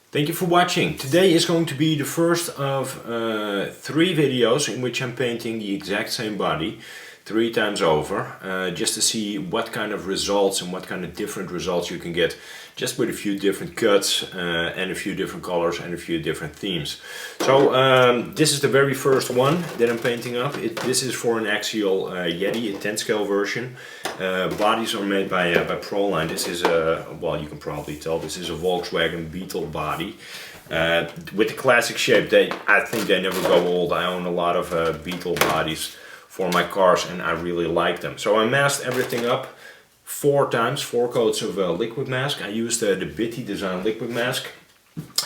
Thank you for watching. Today is going to be the first of 3 videos in which I'm painting the exact same body 3 times over, just to see what kind of results and what kind of different results you can get just with a few different cuts and a few different colors and a few different themes. So this is the very first one that I'm painting up. This is for an Axial Yeti, a 10 scale version. Bodies are made by Proline. This is a, well, you can probably tell, this is a Volkswagen Beetle body. With the classic shape, I think they never go old. I own a lot of Beetle bodies for my cars and I really like them. So I masked everything up 4 times, 4 coats of liquid mask. I used the Bitty Design liquid mask.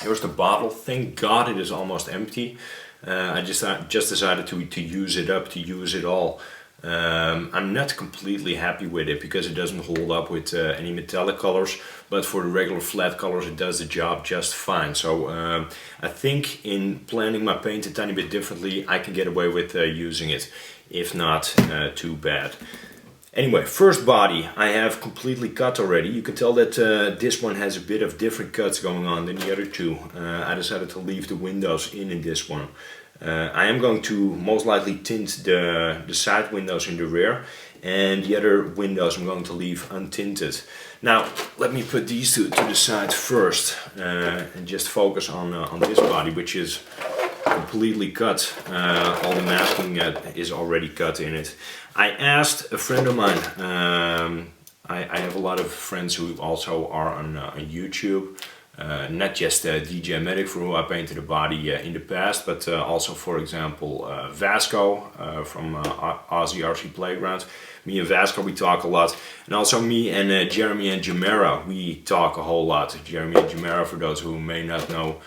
Here's the bottle. Thank God it is almost empty. I just decided to use it up, to use it all. I'm not completely happy with it because it doesn't hold up with any metallic colors, but for the regular flat colors it does the job just fine. So I think in planning my paint a tiny bit differently I can get away with using it, if not too bad. Anyway, first body I have completely cut already. You can tell that this one has a bit of different cuts going on than the other 2. I decided to leave the windows in this one. I am going to most likely tint the side windows in the rear, and the other windows I'm going to leave untinted. Now let me put these two to the side first and just focus on this body, which is completely cut. All the masking is already cut in it. I asked a friend of mine, I have a lot of friends who also are on YouTube. Not just DJ Medic, for who I painted a body in the past, but also, for example, Vasco from Aussie RC Playground. Me and Vasco, we talk a lot, and also me and Jeremy and Jamara, we talk a whole lot. Jeremy and Jamara, for those who may not know,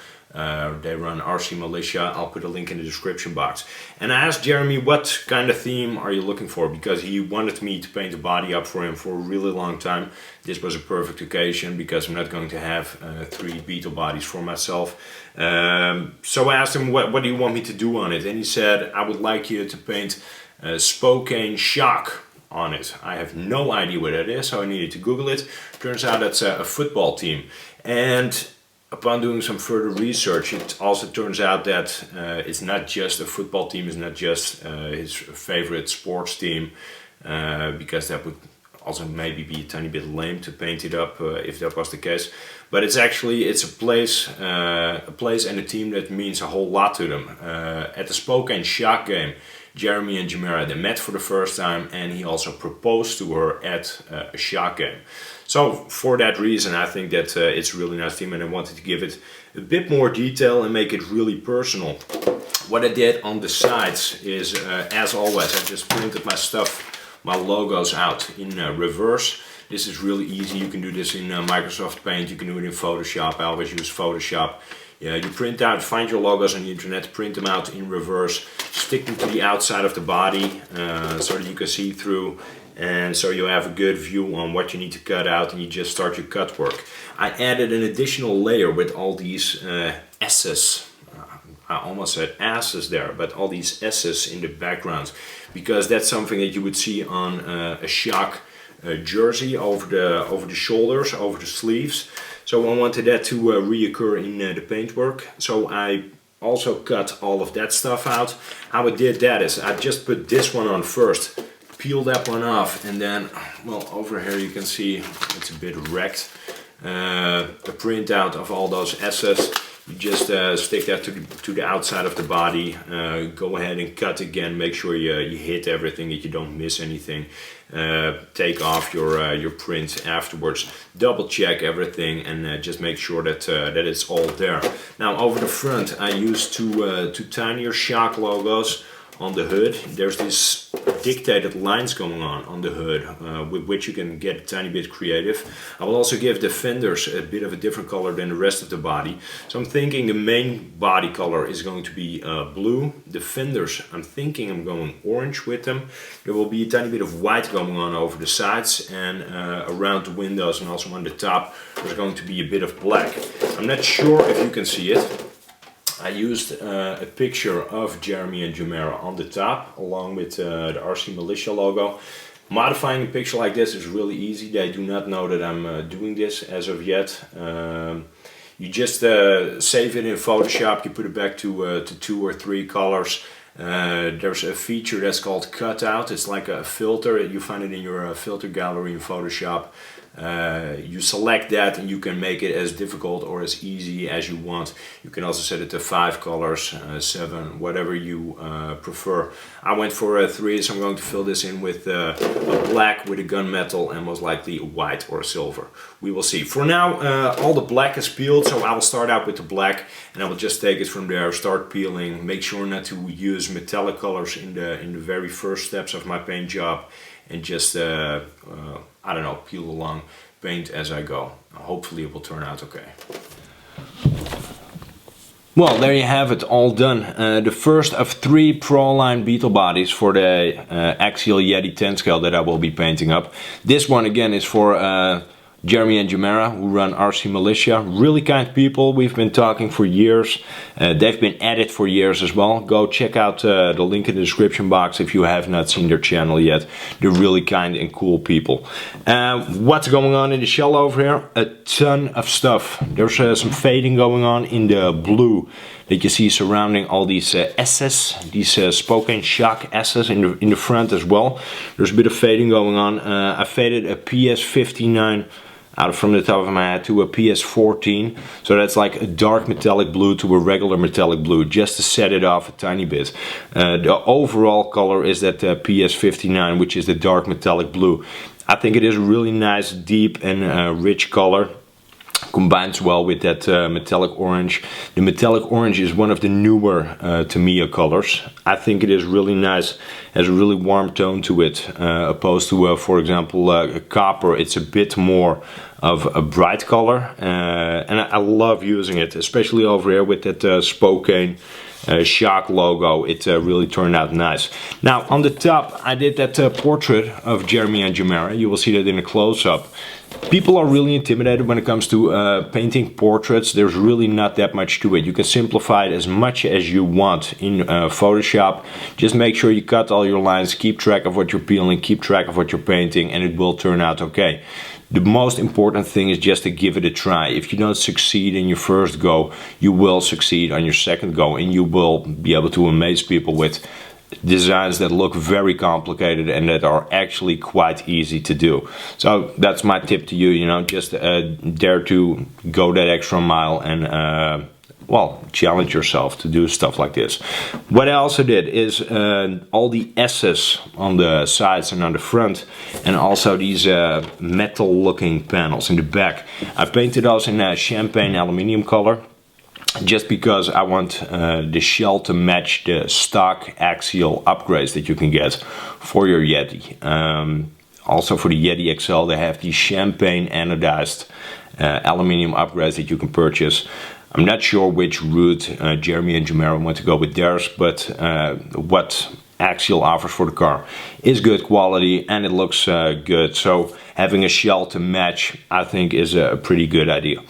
they run RC Militia. I'll put a link in the description box. And I asked Jeremy, what kind of theme are you looking for? Because he wanted me to paint a body up for him for a really long time. This was a perfect occasion because I'm not going to have 3 Beetle bodies for myself. So I asked him, what do you want me to do on it? And he said, I would like you to paint Spokane Shock on it. I have no idea what that is, so I needed to Google it. Turns out it's a football team. And upon doing some further research, it also turns out that it's not just a football team, it's not just his favorite sports team, because that would also maybe be a tiny bit lame to paint it up if that was the case. But it's actually, it's a place and a team that means a whole lot to them. At the Spokane Shock game, Jeremy and Jamara, they met for the first time, and he also proposed to her at a Shock game. So for that reason I think that it's a really nice team, and I wanted to give it a bit more detail and make it really personal. What I did on the sides is, as always, I just printed my stuff, my logos out in reverse. This is really easy. You can do this in Microsoft Paint, you can do it in Photoshop. I always use Photoshop. Yeah, you print out, find your logos on the internet, print them out in reverse, stick them to the outside of the body so that you can see through, and so you have a good view on what you need to cut out, and you just start your cut work. I added an additional layer with all these S's. I almost said asses there, but all these S's in the background, because that's something that you would see on a Shock jersey over the shoulders, over the sleeves. So I wanted that to reoccur in the paintwork. So I also cut all of that stuff out. How I did that is I just put this one on first, peel that one off, and then, well, over here you can see it's a bit wrecked. A printout of all those S's. You just stick that to the outside of the body, go ahead and cut again, make sure you hit everything, that you don't miss anything. Take off your print afterwards, double check everything, and just make sure that that it's all there. Now over the front I used two tinier Shock logos on the hood. There's these dictated lines going on the hood, with which you can get a tiny bit creative. I will also give the fenders a bit of a different color than the rest of the body. So I'm thinking the main body color is going to be blue. The fenders, I'm thinking I'm going orange with them. There will be a tiny bit of white going on over the sides, and around the windows and also on the top there's going to be a bit of black. I'm not sure if you can see it. I used a picture of Jeremy and Jamara on the top, along with the RC Militia logo. Modifying a picture like this is really easy. They do not know that I'm doing this as of yet. You You just save it in Photoshop, you put it back to 2 or 3 colors. There's a feature that's called cutout. It's like a filter. You find it in your filter gallery in Photoshop. You select that and you can make it as difficult or as easy as you want. You can also set it to 5 colors, 7, whatever you prefer. I went for 3, so I'm going to fill this in with a black with a gunmetal and most likely white or silver. We will see. For now, all the black is peeled, so I will start out with the black and I will just take it from there, start peeling. Make sure not to use metallic colors in the very first steps of my paint job, and just I don't know, peel along, paint as I go. Hopefully it will turn out okay. Well, there you have it, all done. The first of 3 Proline Beetle bodies for the Axial Yeti 10 scale that I will be painting up. This one again is for Jeremy and Jamara, who run RC Militia. Really kind people, we've been talking for years. They've been at it for years as well. Go check out the link in the description box if you have not seen their channel yet. They're really kind and cool people. What's going on in the shell over here? A ton of stuff. There's some fading going on in the blue that you see surrounding all these S's, these Spokane shock S's in the front as well. There's a bit of fading going on. I faded a PS59 out from the top of my head to a PS14, so that's like a dark metallic blue to a regular metallic blue, just to set it off a tiny bit. The overall color is that PS59, which is the dark metallic blue. I think it is a really nice, deep and rich color. Combines well with that metallic orange. The metallic orange is one of the newer Tamiya colors. I think it is really nice, has a really warm tone to it, opposed to for example copper. It's a bit more of a bright color, and I love using it, especially over here with that Spokane shock logo. It really turned out nice. Now on the top I did that portrait of Jeremy and Jamara. You will see that in a close-up. People are really intimidated when it comes to painting portraits. There's really not that much to it. You can simplify it as much as you want in Photoshop. Just make sure you cut all your lines, keep track of what you're peeling, keep track of what you're painting, and it will turn out okay. The most important thing is just to give it a try. If you don't succeed in your first go, you will succeed on your second go, and you will be able to amaze people with designs that look very complicated and that are actually quite easy to do. So that's my tip to you, you know, just dare to go that extra mile and well, challenge yourself to do stuff like this. What I also did is all the S's on the sides and on the front, and also these metal looking panels in the back. I painted those in a champagne aluminium color, just because I want the shell to match the stock axial upgrades that you can get for your Yeti. Also for the Yeti XL they have these champagne anodized aluminium upgrades that you can purchase. I'm not sure which route Jeremy and Jamara want to go with theirs, but what Axial offers for the car is good quality and it looks good. So having a shell to match, I think, is a pretty good idea.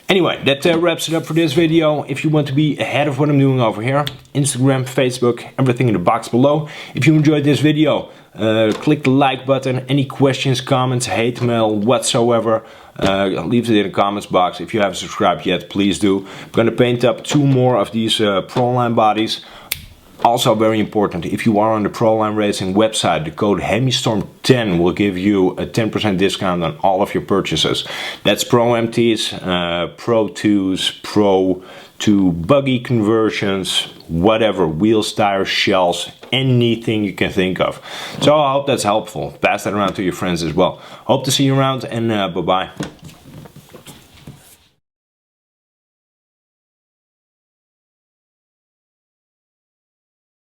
Anyway, that wraps it up for this video. If you want to be ahead of what I'm doing over here, Instagram, Facebook, everything in the box below. If you enjoyed this video, click the like button. Any questions, comments, hate mail, whatsoever, leave it in the comments box. If you haven't subscribed yet, please do. I'm going to paint up 2 more of these Proline bodies. Also very important, if you are on the Proline Racing website, the code HemiStorm10 will give you a 10% discount on all of your purchases. That's Pro MTs, Pro 2s, Pro 2 buggy conversions, whatever, wheels, tires, shells, anything you can think of. So I hope that's helpful. Pass that around to your friends as well. Hope to see you around, and bye-bye.